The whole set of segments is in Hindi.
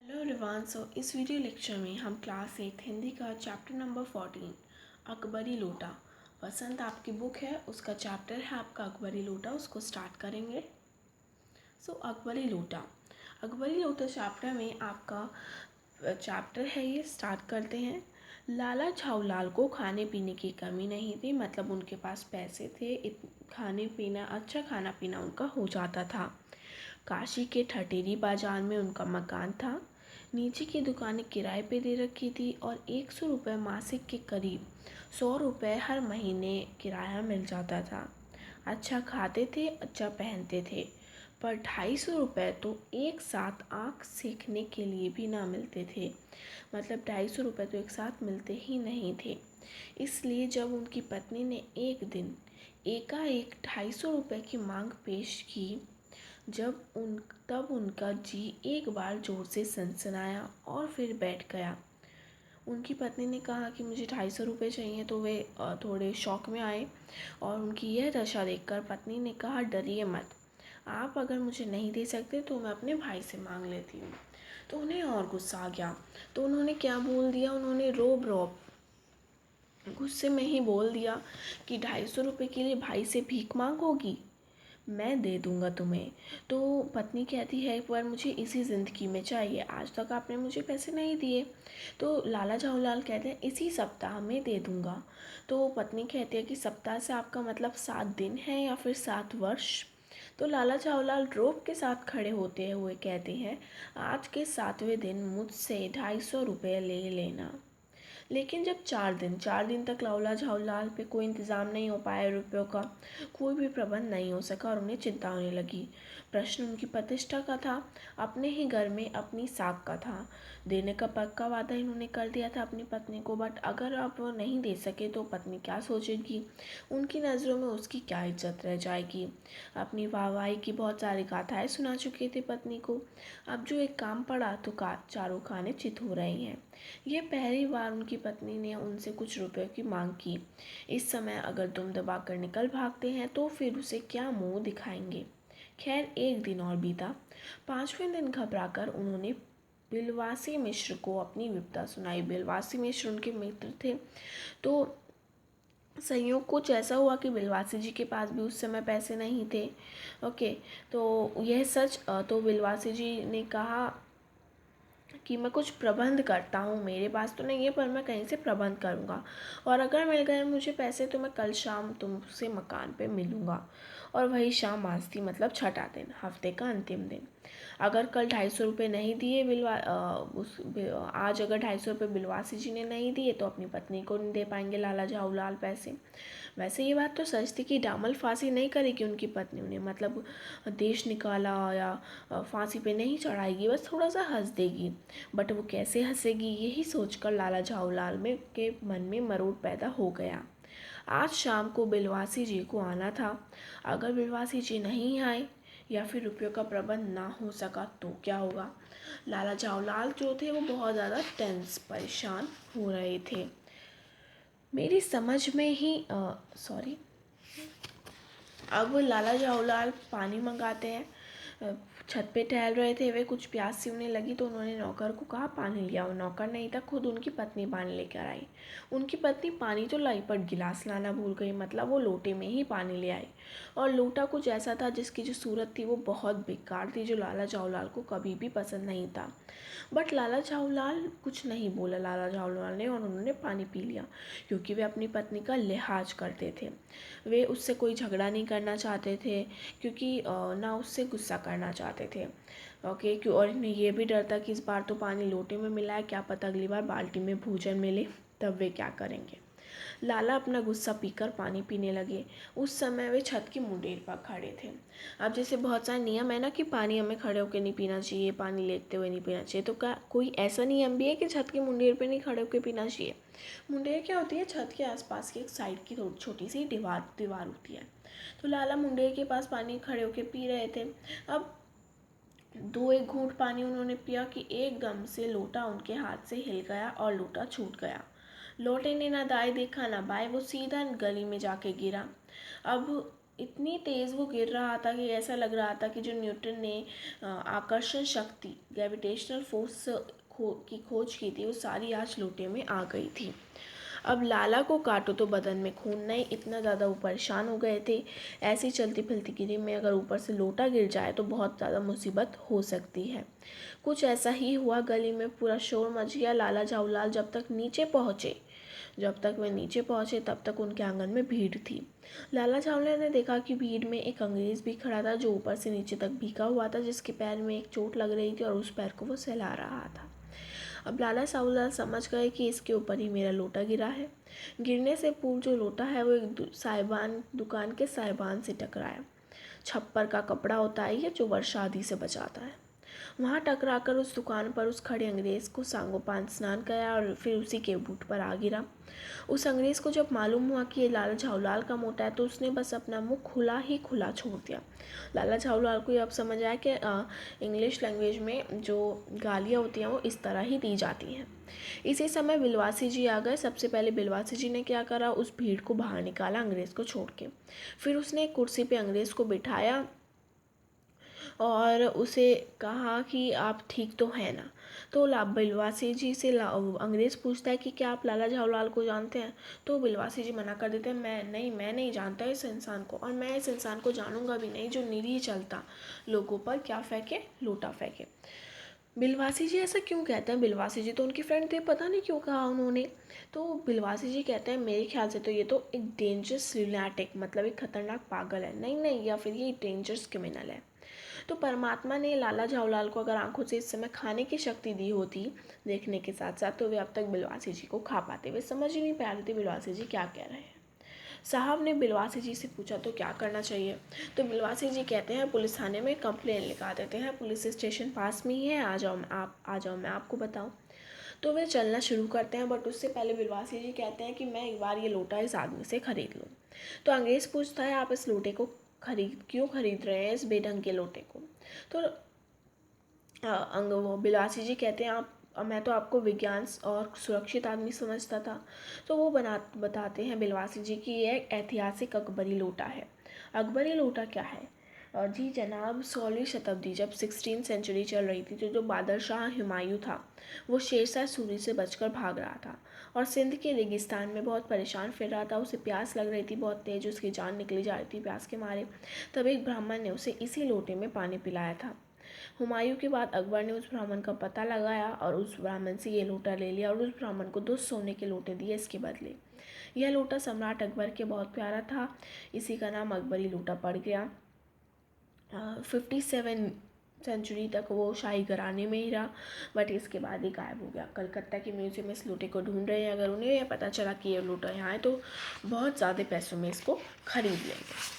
Hello everyone. इस वीडियो लेक्चर में हम क्लास 8 हिंदी का चैप्टर नंबर 14 अकबरी लोटा, वसंत आपकी बुक है, उसका चैप्टर है आपका अकबरी लोटा, उसको स्टार्ट करेंगे। अकबरी लोटा चैप्टर में आपका चैप्टर है, ये स्टार्ट करते हैं। लाला झाऊलाल को खाने पीने की कमी नहीं थी, मतलब उनके पास पैसे थे, खाने पीना अच्छा खाना पीना उनका हो जाता था। काशी के ठठेरी बाजार में उनका मकान था। नीचे की दुकानें किराए पे दे रखी थी और 100 रुपये मासिक के करीब 100 रुपये हर महीने किराया मिल जाता था। अच्छा खाते थे, अच्छा पहनते थे, पर 250 रुपये तो एक साथ आँख सेकने के लिए भी ना मिलते थे। मतलब 250 रुपये तो एक साथ मिलते ही नहीं थे। इसलिए जब उनकी पत्नी ने एक दिन एकाएक 250 रुपये की मांग पेश की, तब उनका जी एक बार जोर से सनसनाया और फिर बैठ गया। उनकी पत्नी ने कहा कि मुझे 250 रुपये चाहिए, तो वे थोड़े शौक में आए और उनकी यह दशा देखकर पत्नी ने कहा, डरिए मत, आप अगर मुझे नहीं दे सकते तो मैं अपने भाई से मांग लेती हूँ। तो उन्हें और गुस्सा आ गया। तो उन्होंने क्या बोल दिया, उन्होंने रोब गुस्से में ही बोल दिया कि 250 रुपये के लिए भाई से भीख मांगोगी, मैं दे दूँगा तुम्हें। तो पत्नी कहती है, पर मुझे इसी ज़िंदगी में चाहिए, आज तक आपने मुझे पैसे नहीं दिए। तो लाला झाऊलाल कहते हैं, इसी सप्ताह में दे दूँगा। तो पत्नी कहती है कि सप्ताह से आपका मतलब 7 दिन है या फिर 7 वर्ष। तो लाला झाऊलाल रोब के साथ खड़े होते हुए कहते हैं, आज के 7वें दिन मुझसे 250 रुपये ले लेना। लेकिन जब 4 दिन तक लाला झाऊलाल पे कोई इंतज़ाम नहीं हो पाया, रुपयों का कोई भी प्रबंध नहीं हो सका और उन्हें चिंता होने लगी। प्रश्न उनकी प्रतिष्ठा का था, अपने ही घर में अपनी साख का था। देने का पक्का वादा इन्होंने कर दिया था अपनी पत्नी को, बट अगर अब वो नहीं दे सके तो पत्नी क्या सोचेगी, उनकी नज़रों में उसकी क्या इज्जत रह जाएगी। अपनी वाहवाही की बहुत सारी गाथाएँ सुना चुके थे पत्नी को, अब जो एक काम पड़ा तो चारों खाने चित हो रही हैं। ये पहली बार उनकी पत्नी ने उनसे कुछ रुपए की मांग की। इस समय अगर तुम दबा कर निकल भागते हैं तो फिर उसे क्या मुंह दिखाएंगे। खैर, एक दिन और बीता। 5वें दिन घबराकर उन्होंने बिलवासी मिश्र को अपनी विपदा सुनाई। बिलवासी मिश्र उनके मित्र थे। तो संयोग कुछ ऐसा हुआ कि बिलवासी जी के पास भी उस समय पैसे नहीं थे। ओके, तो यह सच। तो बिलवासी जी ने कहा कि मैं कुछ प्रबंध करता हूँ, मेरे पास तो नहीं है पर मैं कहीं से प्रबंध करूँगा, और अगर मिल गए मुझे पैसे तो मैं कल शाम तुमसे मकान पे मिलूँगा। और वही शाम आज थी, मतलब छठा दिन, हफ्ते का अंतिम दिन। अगर कल 250 रुपये नहीं दिए आज अगर 250 रुपये बिलवासी जी ने नहीं दिए तो अपनी पत्नी को नहीं दे पाएंगे लाला झाऊलाल पैसे। वैसे ये बात तो सच थी कि डामल फांसी नहीं करेगी उनकी पत्नी, उन्हें मतलब देश निकाला या फांसी पे नहीं चढ़ाएगी, बस थोड़ा सा हंस देगी। बट वो कैसे हंसेगी, यही सोचकर लाला झाऊलाल में के मन में मरोड़ पैदा हो गया। आज शाम को बिलवासी जी को आना था। अगर बिलवासी जी नहीं आए या फिर रुपयों का प्रबंध ना हो सका तो क्या होगा। लाला झाऊलाल जो थे वो बहुत ज़्यादा टेंस, परेशान हो रहे थे। मेरी समझ में ही सॉरी अब लाला झाऊलाल पानी मंगाते हैं। छत पे टहल रहे थे वे, कुछ प्यास सी उन्हें लगी तो उन्होंने नौकर को कहा पानी ले आओ। नौकर नहीं था, खुद उनकी पत्नी पानी लेकर आई। उनकी पत्नी पानी तो लाई पर गिलास लाना भूल गई, मतलब वो लोटे में ही पानी ले आई। और लोटा कुछ ऐसा था जिसकी जो सूरत थी वो बहुत बेकार थी, जो लाला झाऊलाल को कभी भी पसंद नहीं था। बट लाला झाऊलाल कुछ नहीं बोला लाला झाऊलाल ने, और उन्होंने पानी पी लिया, क्योंकि वे अपनी पत्नी का लिहाज करते थे। वे उससे कोई झगड़ा नहीं करना चाहते थे, क्योंकि ना उससे गुस्सा करना चाहते थे। ओके, क्यों, और इन्हें ये भी डर था कि इस बार तो पानी लोटे में मिला है, क्या पता अगली बार बाल्टी में भोजन मिले, तब वे क्या करेंगे। लाला अपना गुस्सा पीकर पानी पीने लगे। उस समय वे छत की मुंडेर पर खड़े थे। अब जैसे बहुत सारे नियम है ना कि पानी हमें खड़े होकर नहीं पीना चाहिए, पानी लेते हुए नहीं पीना चाहिए, तो क्या कोई ऐसा नियम भी है कि छत की मुंडेर पे नहीं खड़े होकर पीना चाहिए। मुंडेर क्या होती है, छत के आसपास की एक साइड की छोटी सी दीवार होती है। तो लाला मुंडेर के पास पानी खड़े होकर पी रहे थे। अब दो एक घूंट पानी उन्होंने पिया कि एकदम से लोटा उनके हाथ से हिल गया और लोटा छूट गया। लोटे ने ना दाएं देखा ना बाएं, वो सीधा गली में जाके गिरा। अब इतनी तेज़ वो गिर रहा था कि ऐसा लग रहा था कि जो न्यूटन ने आकर्षण शक्ति ग्रेविटेशनल फोर्स की खोज की थी वो सारी आज लोटे में आ गई थी। अब लाला को काटो तो बदन में खून नहीं, इतना ज़्यादा वो परेशान हो गए थे। ऐसी चलती फिरती गिरी में अगर ऊपर से लोटा गिर जाए तो बहुत ज़्यादा मुसीबत हो सकती है। कुछ ऐसा ही हुआ, गली में पूरा शोर मच गया। लाला झाऊलाल जब तक वे नीचे पहुंचे तब तक उनके आंगन में भीड़ थी। लाला झाऊलाल ने देखा कि भीड़ में एक अंग्रेज भी खड़ा था जो ऊपर से नीचे तक भीगा हुआ था, जिसके पैर में एक चोट लग रही थी और उस पैर को वो सहला रहा था। अब लाला साहूलाल समझ गए कि इसके ऊपर ही मेरा लोटा गिरा है। गिरने से पूर्व जो लोटा है वो एक साहिबान दुकान के साहिबान से टकराया। छप्पर का कपड़ा होता है ये, जो वर्षा आदि से बचाता है। वहाँ टकराकर उस दुकान पर उस खड़े अंग्रेज़ को सांगोपांग स्नान कराया और फिर उसी के बूट पर आ गिरा। उस अंग्रेज़ को जब मालूम हुआ कि ये लाला झाऊलाल का मोटा है तो उसने बस अपना मुंह खुला ही खुला छोड़ दिया। लाला झाऊलाल को ये अब समझ आया कि इंग्लिश लैंग्वेज में जो गालियाँ होती हैं वो इस तरह ही दी जाती हैं। इसी समय बिलवासी जी आ गए। सबसे पहले बिलवासी जी ने क्या करा, उस भीड़ को बाहर निकाला अंग्रेज़ को छोड़ के। फिर उसने एक कुर्सी पे अंग्रेज़ को बिठाया और उसे कहा कि आप ठीक तो हैं ना। तो बिलवासी जी से अंग्रेज़ पूछता है कि क्या आप लाला झाऊलाल को जानते हैं। तो बिलवासी जी मना कर देते हैं, मैं नहीं जानता इस इंसान को, और मैं इस इंसान को जानूंगा भी नहीं जो निरीह चलता लोगों पर क्या फेंके, लोटा फेंके। बिलवासी जी ऐसा क्यों कहते हैं, बिलवासी जी तो उनके फ्रेंड थे, पता नहीं क्यों कहा उन्होंने। तो बिलवासी जी कहते हैं मेरे ख्याल से तो ये तो एक डेंजरस लुनैटिक, मतलब एक खतरनाक पागल है, नहीं, या फिर ये डेंजरस क्रिमिनल है। तो परमात्मा ने लाला झाऊलाल को अगर आंखों से इस समय खाने की शक्ति दी होती देखने के साथ साथ, तो वे अब तक बिलवासी जी को खा पाते। वे समझ ही नहीं पा रहे थे बिलवासी जी क्या कह रहे हैं। साहब ने बिलवासी जी से पूछा तो क्या करना चाहिए। तो बिलवासी जी कहते हैं पुलिस थाने में कंप्लेन लिखा देते हैं, पुलिस स्टेशन पास में ही है, आ जाओ मैं आपको बताऊं। तो वे चलना शुरू करते हैं, बट उससे पहले बिलवासी जी कहते हैं कि मैं एक बार ये लोटा इस आदमी से खरीद लूँ। तो अंग्रेज़ पूछता है आप इस लोटे को क्यों खरीद रहे हैं, इस बेढंग के लोटे को। तो वो बिलवासी जी कहते हैं मैं तो आपको विज्ञान और सुरक्षित आदमी समझता था। तो वो बताते हैं बिलवासी जी कि ये एक ऐतिहासिक अकबरी लोटा है। अकबरी लोटा क्या है? जी जनाब, 16वीं शताब्दी जब 16th सेंचुरी चल रही थी तो जो बादशाह हुमायूं था वो शेरशाह सूरी से बचकर भाग रहा था और सिंध के रेगिस्तान में बहुत परेशान फिर रहा था। उसे प्यास लग रही थी बहुत तेज, उसकी जान निकली जा रही थी प्यास के मारे। तब एक ब्राह्मण ने उसे इसी लोटे में पानी पिलाया था। हुमायूं के बाद अकबर ने उस ब्राह्मण का पता लगाया और उस ब्राह्मण से ये लोटा ले लिया और उस ब्राह्मण को 2 सोने के लोटे दिए इसके बदले। यह लोटा सम्राट अकबर के बहुत प्यारा था, इसी का नाम अकबरी लोटा पड़ गया। 57 सेंचुरी तक वो शाही घराने में ही रहा, बट इसके बाद ही गायब हो गया। कलकत्ता के म्यूजियम में इस लोटे को ढूंढ रहे हैं, अगर उन्हें यह पता चला कि ये लोटा यहाँ है तो बहुत ज़्यादा पैसों में इसको खरीद लेंगे।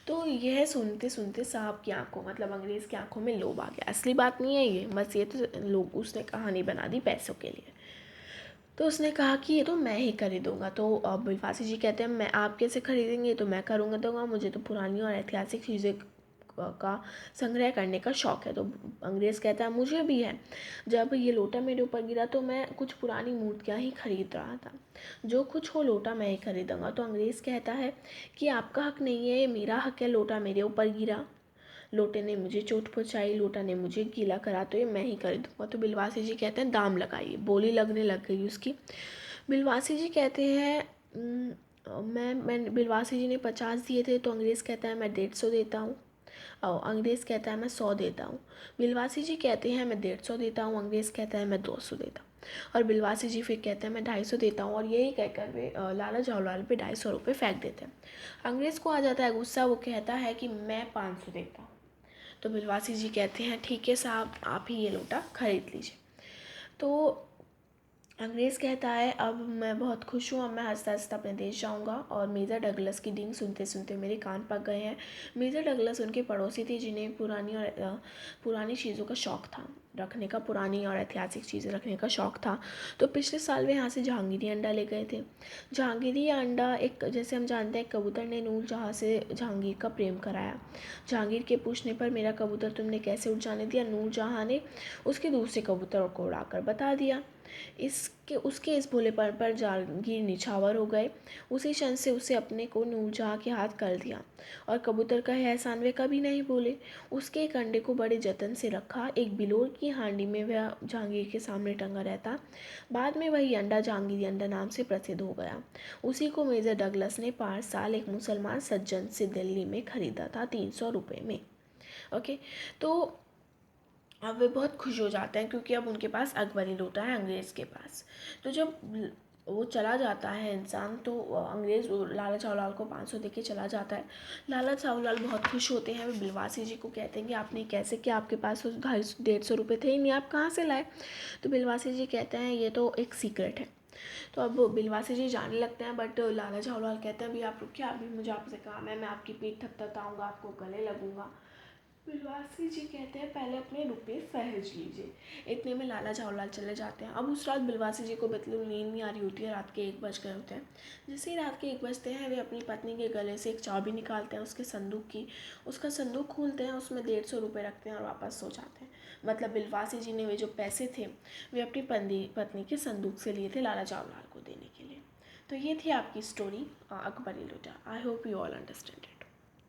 तो यह सुनते सुनते साहब की आंखों, मतलब अंग्रेज़ की आंखों में लोभ आ गया। असली बात नहीं है ये, बस ये तो लोग उसने कहानी बना दी पैसों के लिए। तो उसने कहा कि ये तो मैं ही खरीदूंगा। तो अब बिलवासी जी कहते हैं मैं, आप कैसे खरीदेंगे, तो मैं करूँगा दूंगा, मुझे तो पुरानी और ऐतिहासिक चीज़ें का संग्रह करने का शौक़ है। तो अंग्रेज़ कहता है मुझे भी है। जब ये लोटा मेरे ऊपर गिरा तो मैं कुछ पुरानी मूर्तियाँ ही खरीद रहा था, जो कुछ हो लोटा मैं ही खरीदूंगा। तो अंग्रेज़ कहता है कि आपका हक नहीं है, ये मेरा हक है, लोटा मेरे ऊपर गिरा, लोटे ने मुझे चोट पहुँचाई, लोटा ने मुझे गीला करा, तो ये मैं ही खरीदूंगा। तो बिलवासी जी कहते हैं दाम लगाइए। बोली लगने लग गई उसकी। बिलवासी जी कहते हैं मैं बिलवासी जी ने 50 दिए थे, तो अंग्रेज़ कहता है मैं 150 देता हूँ। और अंग्रेज़ कहता है मैं 100 देता हूँ। बिलवासी जी कहते हैं मैं 150 देता हूँ, अंग्रेज़ कहता है मैं 200 देता हूँ। और बिलवासी जी फिर कहते हैं मैं 250 देता हूँ, और यही कहकर वे लाला झाऊलाल पे 250 रुपये फेंक देते हैं। अंग्रेज़ को आ जाता है गुस्सा, वो कहता है कि मैं 500 देता हूँ। तो बिलवासी जी कहते हैं ठीक है साहब, आप ही ये लोटा खरीद लीजिए। तो अंग्रेज़ कहता है अब मैं बहुत खुश हूँ, अब मैं हंसता हंसता अपने देश जाऊँगा। और मेजर डगलस की डींग सुनते सुनते मेरे कान पक गए हैं। मेजर डगलस उनके पड़ोसी थे जिन्हें पुरानी चीज़ों का शौक़ था रखने का, पुरानी और ऐतिहासिक चीज़ें रखने का शौक़ था। तो पिछले साल वे यहाँ से जहांगीरी अंडा ले गए थे। जहांगीरी अंडा एक, जैसे हम जानते हैं, कबूतर ने नूर जहाँ से जहांगीर का प्रेम कराया। जहांगीर के पूछने पर मेरा कबूतर तुमने कैसे उड़ जाने दिया, नूर जहाँ ने उसके दूसरे कबूतर को उड़ाकर बता दिया। उसके इस भोलेपन पर जहांगीर निछावर हो गए। उसी क्षण से उसे अपने को नूरजहाँ के हाथ कर दिया और कबूतर का यह एहसान वे कभी नहीं भूले। उसके एक अंडे को बड़े जतन से रखा, एक बिलोर की हांडी में वह जहांगीर के सामने टंगा रहता। बाद में वही अंडा जहांगीरी अंडा नाम से प्रसिद्ध हो गया। उसी को मेजर डगलस ने 5 साल एक मुसलमान सज्जन से दिल्ली में खरीदा था 300 रुपये में। ओके, तो अब वे बहुत खुश हो जाते हैं क्योंकि अब उनके पास अकबरी लूटा है अंग्रेज़ के पास। तो जब वो चला जाता है इंसान, तो अंग्रेज़ लाला चावलाल को 500 दे के चला जाता है। लाला चावलाल बहुत खुश होते हैं। वे बिलवासी जी को कहते हैं कि आपने कैसे किया, आपके पास तो 250 रुपये थे ही नहीं, आप कहाँ से लाए। तो बिलवासी जी कहते हैं ये तो एक सीक्रेट है। तो अब बिलवासी जी जाने लगते हैं, बट लाला चावलाल कहते हैं अभी आप रुकिए, अभी मुझे आपसे काम है, मैं आपकी पीठ थपथपाऊंगा, आपको गले लगूंगा। बिलवासी जी कहते हैं पहले अपने रुपये सहेज लीजिए। इतने में लाला चावलाल चले जाते हैं। अब उस रात बिलवासी जी को बिल्कुल नींद नहीं आ रही होती है, रात के 1 बज गए होते हैं। जैसे ही रात के 1 बजते हैं, वे अपनी पत्नी के गले से एक चाबी निकालते हैं उसके संदूक की। उसका संदूक खोलते हैं, उसमें 150 रुपये रखते हैं और वापस सो जाते हैं। मतलब बिलवासी जी ने वे जो पैसे थे वे अपनी पत्नी के संदूक से लिए थे लाला चावलाल को देने के लिए। तो ये थी आपकी स्टोरी अकबरी लुटा। I hope you all understand it.